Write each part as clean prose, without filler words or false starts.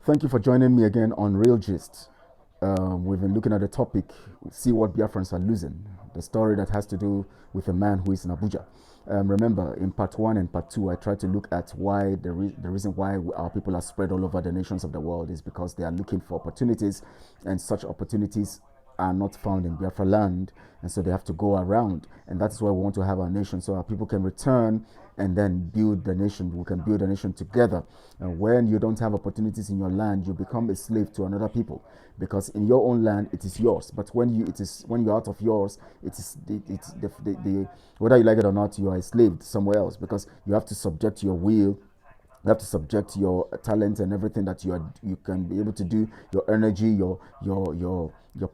Thank you for joining me again on Real Gist. We've been looking at the topic, see what Biafrans are losing, the story that has to do with a man who is in Abuja. Remember, in part one and part two, I tried to look at why the reason why our people are spread all over the nations of the world is because they are looking for opportunities, and such opportunities are not found in Biafra land, and so they have to go around, and that is why we want to have our nation, so our people can return and then build the nation. We can build a nation together. And when you don't have opportunities in your land, you become a slave to another people, because in your own land it is yours. But when you're out of yours, the whether you like it or not, you are a slave somewhere else, because you have to subject your will, you have to subject your talent and everything that you can be able to do, your energy, your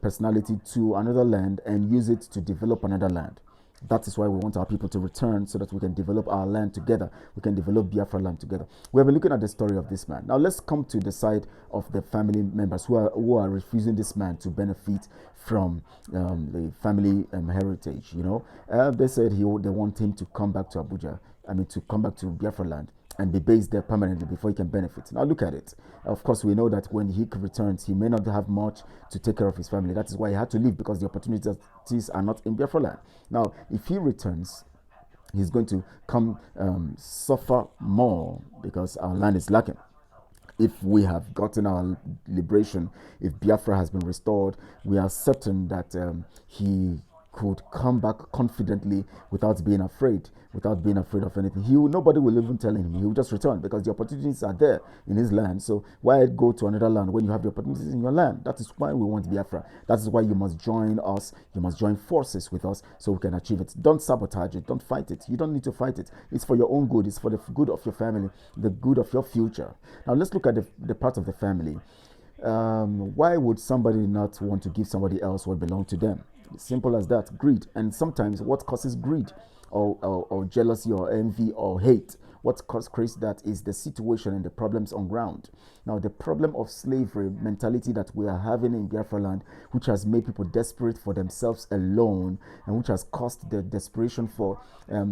personality, to another land and use it to develop another land. That is why we want our people to return, so that we can develop our land together. We can develop Biafra land together. We have been looking at the story of this man. Now let's come to the side of the family members who are refusing this man to benefit from the family heritage. They said they want him to come back to Abuja. To come back to Biafra land and be based there permanently before he can benefit. Now look at it. Of course, we know that when he returns, he may not have much to take care of his family. That is why he had to leave, because the opportunities are not in Biafra land. Now, if he returns, he's going to come suffer more, because our land is lacking. If we have gotten our liberation, if Biafra has been restored, we are certain that he could come back confidently without being afraid of anything. Nobody will even tell him. He will just return, because the opportunities are there in his land. So why go to another land when you have the opportunities in your land? That is why we want Biafra. That is why you must join us. You must join forces with us so we can achieve it. Don't sabotage it. Don't fight it. You don't need to fight it. It's for your own good. It's for the good of your family, the good of your future. Now let's look at the part of the family. Why would somebody not want to give somebody else what belongs to them? Simple as that. Greed. And sometimes what causes greed or jealousy or envy or hate, what creates that is the situation and the problems on ground. Now, the problem of slavery mentality that we are having in Biafra land, which has made people desperate for themselves alone, and which has caused the desperation for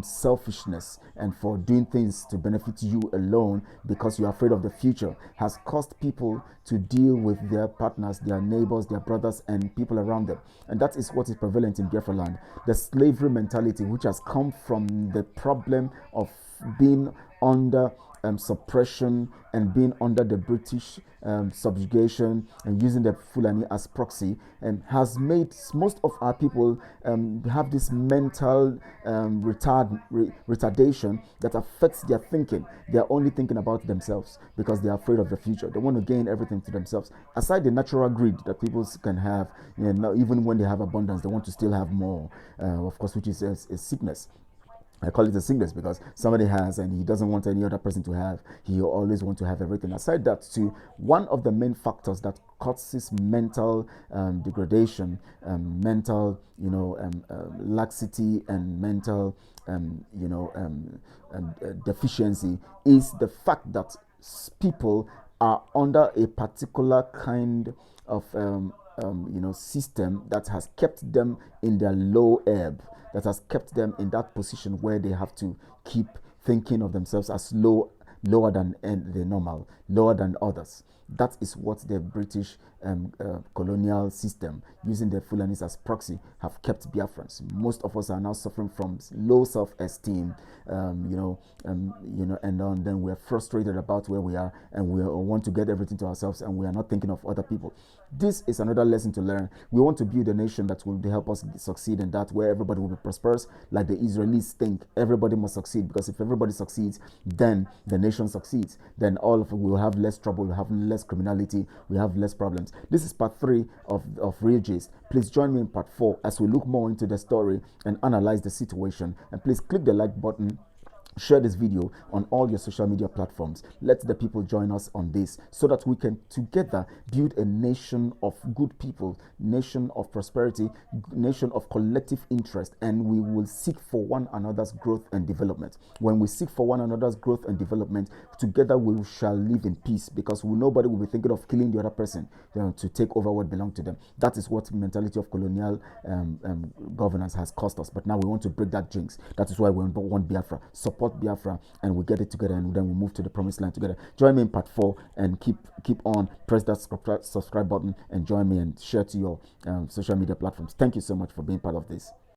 selfishness and for doing things to benefit you alone because you're afraid of the future, has caused people to deal with their partners, their neighbors, their brothers, and people around them. And that is what is prevalent in Biafra land. The slavery mentality, which has come from the problem of being under suppression and being under the British subjugation and using the Fulani as proxy, has made most of our people have this mental retardation that affects their thinking. They are only thinking about themselves because they are afraid of the future. They want to gain everything to themselves. Aside the natural greed that people can have, even when they have abundance, they want to still have more, of course, which is a sickness. I call it a sickness because somebody has and he doesn't want any other person to have. He always wants to have everything. Aside that, too, one of the main factors that causes mental degradation, mental, laxity, and mental, deficiency is the fact that people are under a particular kind of system that has kept them in their low ebb, that has kept them in that position where they have to keep thinking of themselves as lower than the normal, lower than others. That is what the British colonial system, using the Fulanis as proxy, have kept Biafrans. Most of us are now suffering from low self-esteem, and then we are frustrated about where we are, and we want to get everything to ourselves, and we are not thinking of other people. This is another lesson to learn. We want to build a nation that will help us succeed in that, where everybody will be prosperous, like the Israelis think everybody must succeed, because if everybody succeeds, then the nation succeeds. Then all of it will have less trouble, we'll have less criminality, we have less problems. This is part 3 of Real Gist. Please join me in part 4 as we look more into the story and analyze the situation. And please click the like button, share this video on all your social media platforms. Let the people join us on this so that we can together build a nation of good people, nation of prosperity, nation of collective interest, and we will seek for one another's growth and development. When we seek for one another's growth and development, together we shall live in peace, because nobody will be thinking of killing the other person to take over what belongs to them. That is what mentality of colonial governance has cost us. But now we want to break that jinx. That is why we want Biafra. Support support Biafra, and we get it together, and then we move to the promised land together. Join me in part 4, and keep on. Press that subscribe button and join me, and share to your social media platforms. Thank you so much for being part of this.